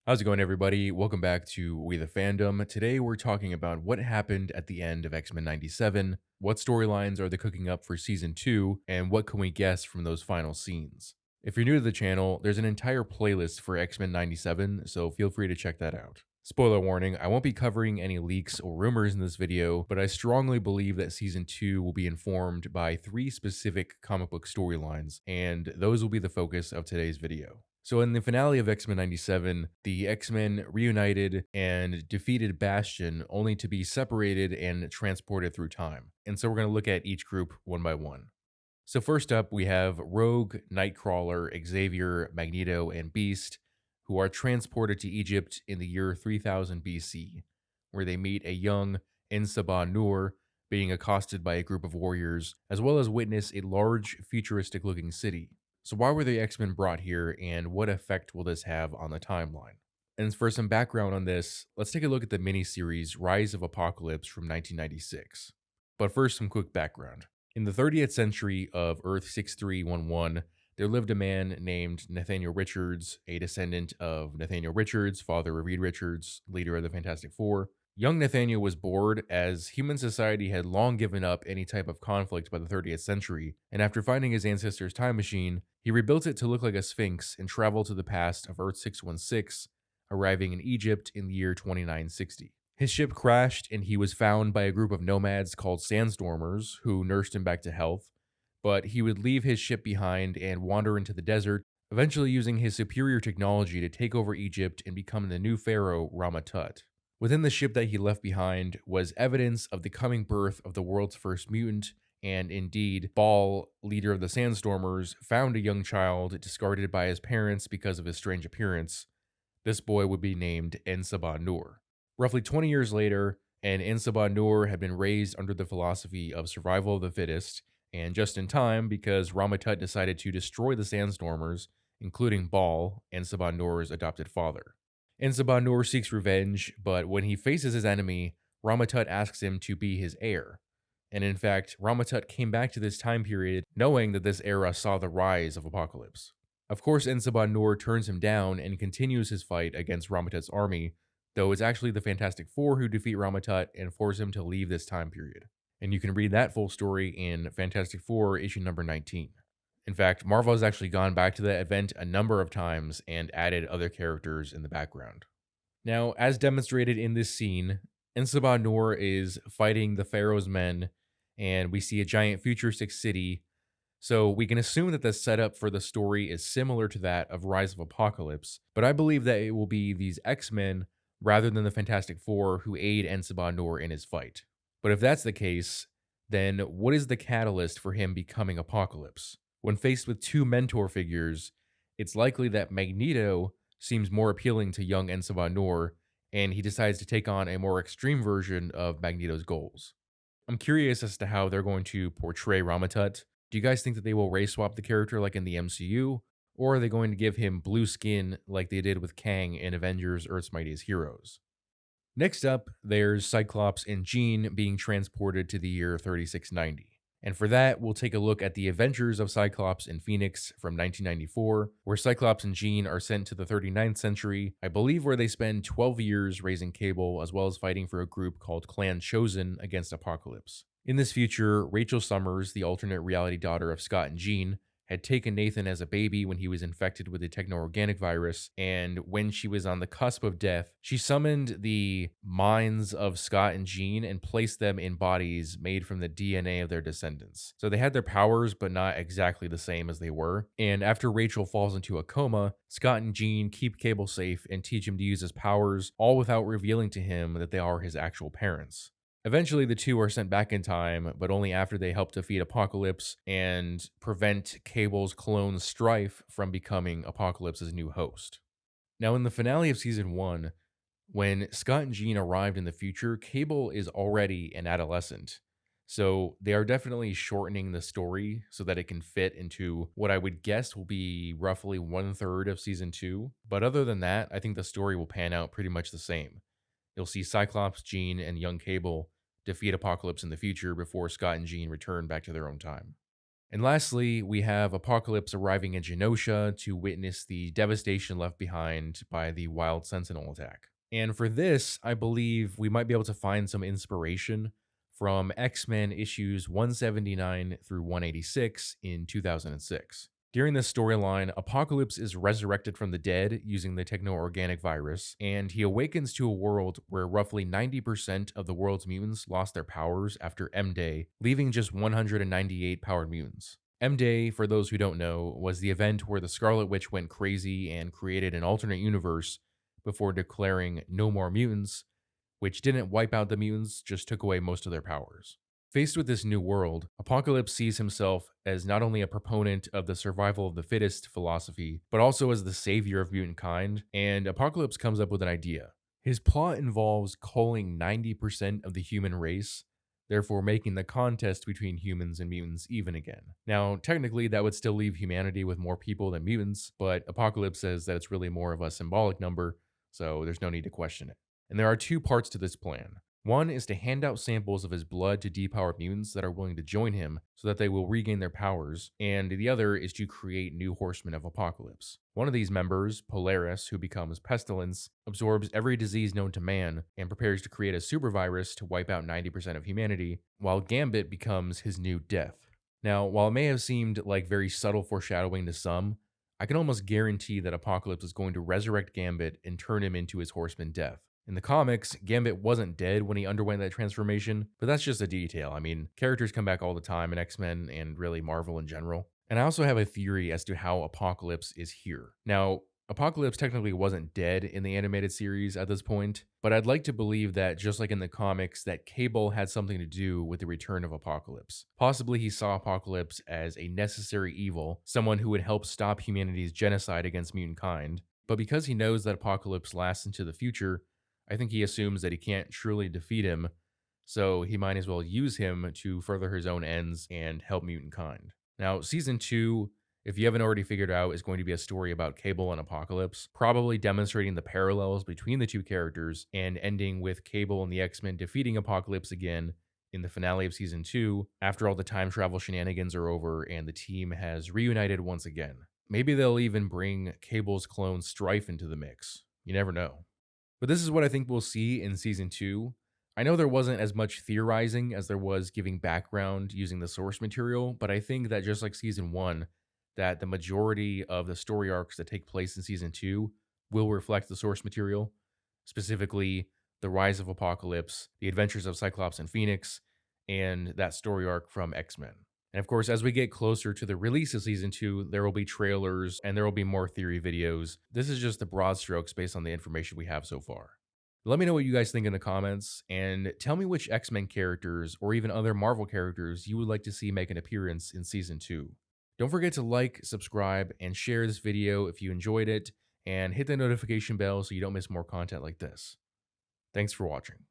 How's it going, everybody? Welcome back to We the Fandom. Today, we're talking about what happened at the end of X-Men 97, what storylines are they cooking up for Season 2, and what can we guess from those final scenes. If you're new to the channel, there's an entire playlist for X-Men 97, so feel free to check that out. Spoiler warning, I won't be covering any leaks or rumors in this video, but I strongly believe that Season 2 will be informed by 3 specific comic book storylines, and those will be the focus of today's video. So in the finale of X-Men 97, the X-Men reunited and defeated Bastion only to be separated and transported through time. And so we're going to look at each group one by one. So first up, we have Rogue, Nightcrawler, Xavier, Magneto, and Beast, who are transported to Egypt in the year 3000 BC, where they meet a young Ensaba Nur being accosted by a group of warriors, as well as witness a large, futuristic-looking city. So why were the X-Men brought here, and what effect will this have on the timeline? And for some background on this, let's take a look at the miniseries Rise of Apocalypse from 1996. But first, some quick background. In the 30th century of Earth 6311, there lived a man named Nathaniel Richards, a descendant of Nathaniel Richards, father of Reed Richards, leader of the Fantastic Four. Young Nathaniel was bored as human society had long given up any type of conflict by the 30th century, and after finding his ancestors' time machine, he rebuilt it to look like a sphinx and traveled to the past of Earth 616, arriving in Egypt in the year 2960. His ship crashed and he was found by a group of nomads called Sandstormers who nursed him back to health, but he would leave his ship behind and wander into the desert, eventually using his superior technology to take over Egypt and become the new pharaoh Rama-Tut. Within the ship that he left behind was evidence of the coming birth of the world's first mutant, and indeed, Baal, leader of the Sandstormers, found a young child discarded by his parents because of his strange appearance. This boy would be named Ensaba Nur. Roughly 20 years later, and Ensaba Nur had been raised under the philosophy of survival of the fittest, and just in time because Rama-Tut decided to destroy the Sandstormers, including Baal, Ensaba Nur's adopted father. Ensaba Nur seeks revenge, but when he faces his enemy, Rama-Tut asks him to be his heir. And in fact, Rama-Tut came back to this time period knowing that this era saw the rise of Apocalypse. Of course, Ensaba Nur turns him down and continues his fight against Rama-Tut's army, though it's actually the Fantastic Four who defeat Rama-Tut and force him to leave this time period. And you can read that full story in Fantastic Four issue number 19. In fact, Marvel has actually gone back to that event a number of times and added other characters in the background. Now, as demonstrated in this scene, Ensaba Nur is fighting the Pharaoh's men, and we see a giant futuristic city, so we can assume that the setup for the story is similar to that of Rise of Apocalypse, but I believe that it will be these X-Men rather than the Fantastic Four who aid Ensaba Nur in his fight. But if that's the case, then what is the catalyst for him becoming Apocalypse? When faced with two mentor figures, it's likely that Magneto seems more appealing to young Ensaba Nur, and he decides to take on a more extreme version of Magneto's goals. I'm curious as to how they're going to portray Rama-Tut. Do you guys think that they will race swap the character like in the MCU, or are they going to give him blue skin like they did with Kang in Avengers Earth's Mightiest Heroes? Next up, there's Cyclops and Jean being transported to the year 3690. And for that, we'll take a look at the adventures of Cyclops and Phoenix from 1994, where Cyclops and Jean are sent to the 39th century, I believe where they spend 12 years raising Cable as well as fighting for a group called Clan Chosen against Apocalypse. In this future, Rachel Summers, the alternate reality daughter of Scott and Jean, had taken Nathan as a baby when he was infected with a techno-organic virus, and when she was on the cusp of death, she summoned the minds of Scott and Jean and placed them in bodies made from the DNA of their descendants. So they had their powers, but not exactly the same as they were. And after Rachel falls into a coma, Scott and Jean keep Cable safe and teach him to use his powers, all without revealing to him that they are his actual parents. Eventually, the two are sent back in time, but only after they help defeat Apocalypse and prevent Cable's clone Strife from becoming Apocalypse's new host. Now, in the finale of Season 1, when Scott and Jean arrived in the future, Cable is already an adolescent. So they are definitely shortening the story so that it can fit into what I would guess will be roughly 1/3 of Season 2. But other than that, I think the story will pan out pretty much the same. You'll see Cyclops, Jean, and young Cable defeat Apocalypse in the future before Scott and Jean return back to their own time. And lastly, we have Apocalypse arriving in Genosha to witness the devastation left behind by the Wild Sentinel attack. And for this, I believe we might be able to find some inspiration from X-Men issues 179 through 186 in 2006. During this storyline, Apocalypse is resurrected from the dead using the techno-organic virus, and he awakens to a world where roughly 90% of the world's mutants lost their powers after M-Day, leaving just 198 powered mutants. M-Day, for those who don't know, was the event where the Scarlet Witch went crazy and created an alternate universe before declaring no more mutants, which didn't wipe out the mutants, just took away most of their powers. Faced with this new world, Apocalypse sees himself as not only a proponent of the survival of the fittest philosophy, but also as the savior of mutant kind, and Apocalypse comes up with an idea. His plot involves culling 90% of the human race, therefore making the contest between humans and mutants even again. Now, technically, that would still leave humanity with more people than mutants, but Apocalypse says that it's really more of a symbolic number, so there's no need to question it. And there are two parts to this plan. One is to hand out samples of his blood to depowered mutants that are willing to join him so that they will regain their powers, and the other is to create new horsemen of Apocalypse. One of these members, Polaris, who becomes Pestilence, absorbs every disease known to man and prepares to create a supervirus to wipe out 90% of humanity, while Gambit becomes his new Death. Now, while it may have seemed like very subtle foreshadowing to some, I can almost guarantee that Apocalypse is going to resurrect Gambit and turn him into his horseman Death. In the comics, Gambit wasn't dead when he underwent that transformation, but that's just a detail. I mean, characters come back all the time in X-Men and really Marvel in general. And I also have a theory as to how Apocalypse is here. Now, Apocalypse technically wasn't dead in the animated series at this point, but I'd like to believe that just like in the comics, that Cable had something to do with the return of Apocalypse. Possibly he saw Apocalypse as a necessary evil, someone who would help stop humanity's genocide against mutant kind. But because he knows that Apocalypse lasts into the future, I think he assumes that he can't truly defeat him, so he might as well use him to further his own ends and help mutant kind. Now, season 2, if you haven't already figured out, is going to be a story about Cable and Apocalypse, probably demonstrating the parallels between the two characters and ending with Cable and the X-Men defeating Apocalypse again in the finale of season 2 after all the time travel shenanigans are over and the team has reunited once again. Maybe they'll even bring Cable's clone Strife into the mix. You never know. But this is what I think we'll see in season 2. I know there wasn't as much theorizing as there was giving background using the source material, but I think that just like season 1, that the majority of the story arcs that take place in season 2 will reflect the source material, specifically the rise of Apocalypse, the adventures of Cyclops and Phoenix, and that story arc from X-Men. And of course, as we get closer to the release of season 2, there will be trailers and there will be more theory videos. This is just the broad strokes based on the information we have so far. Let me know what you guys think in the comments, and tell me which X-Men characters or even other Marvel characters you would like to see make an appearance in season 2. Don't forget to like, subscribe, and share this video if you enjoyed it, and hit the notification bell so you don't miss more content like this. Thanks for watching.